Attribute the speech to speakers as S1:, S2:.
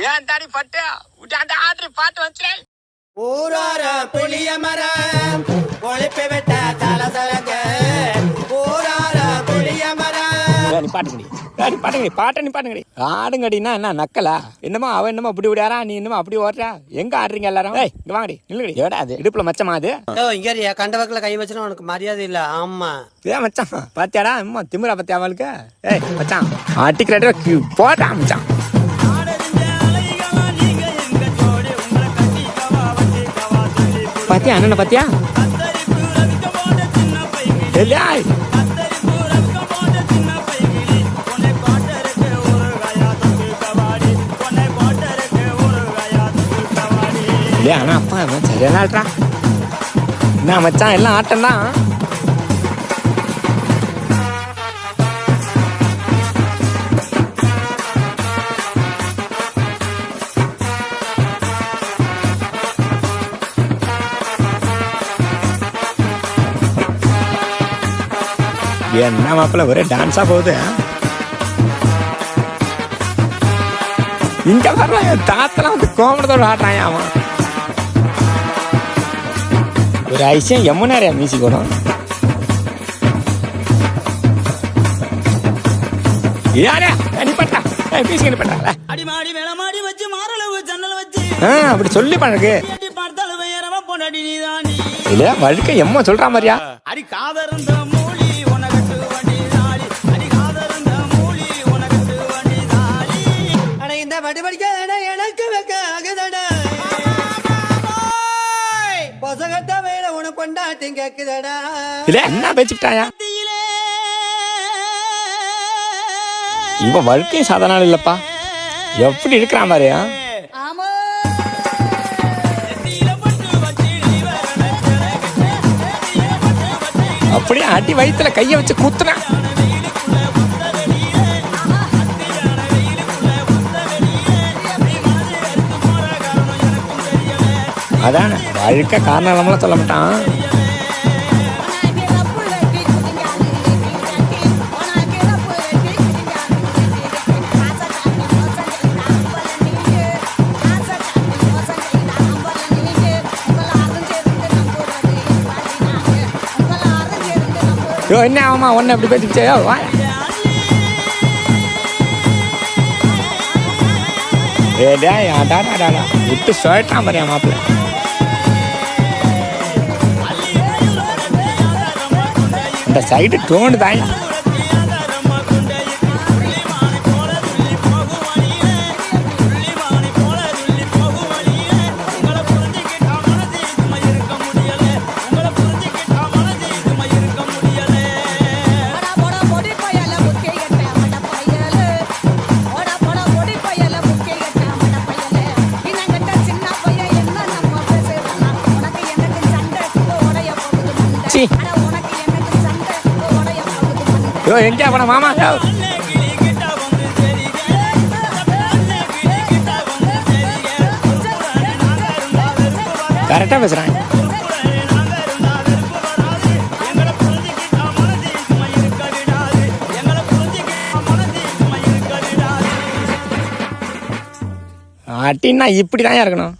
S1: ஏன் தாடி பட்டு அந்த ஆத்திரி பாட்டு வச்சு
S2: ஊரார புளிய மரம் ஒழிப்பு விட்ட தலசலங்க ஊரார புளிய மரம்
S1: பாட்டுங்கடி ஆடுங்கடினா என்ன நக்கலா என்னமோ அவன் என்னமோ அப்படி விடாரா நீ என்னமோ அப்படி ஓடுறா எங்க ஆடுறீங்க எல்லாரும் இங்க வாங்கடி நில்லுங்கடி ஏடா அது இடுப்புல மச்சமா அது
S2: இங்க கண்ட வக்கல கை வச்சுனா உனக்கு மரியாதை இல்ல ஆமா
S1: ஏன் மச்சான் பாத்தியாடா அம்மா திமிரா பத்தியா அவளுக்கு மச்சான் ஆட்டிக்கிறா போடா மச்சான் பாத்தியா அண்ணன பாத்தியா ஆனா அப்பா சரியான ஆட்றா என்ன மச்சான் எல்லாம் ஆட்டம் தான் என்ன மாப்பிள்ள ஒரே டான்ஸா போகுது இங்க வர்ற தாத்தெல்லாம் வந்து கோமணத்தோட ஆடுறான் அவன் ஒரு ஐசியம் எம்மனாரியா மியூசிக் வரும் அப்படி சொல்லி பழகு இல்ல வழுக்க எம்மா சொல்ற மாதிரியா
S2: எனக்கு வைக்க ஆகுதடா பொசகட்ட வேலை உனக்கு கொண்டாட்டி கேக்குதடா
S1: இல்ல என்ன பேச்சுட்டாயா இவன் வாழ்க்கையும் சாதாரண இல்லப்பா எப்படி இருக்கிறான் மாதிரியா அப்படியே அடி வயிற்றுல கைய வச்சு குத்துறான் அதான வாழ்க்கை காரணம்லாம் சொல்ல மாட்டான் என்ன ஆமா ஒன்னு எப்படி பேசிச்சோ விட்டு சொல்லிட்டான் பாரியா மாப்பிள்ள இந்த சைடு டோனு தான் எங்கே போன மாமா கரெக்டா பேசுறான் அட்டின்னா இப்படிதான் இருக்கணும்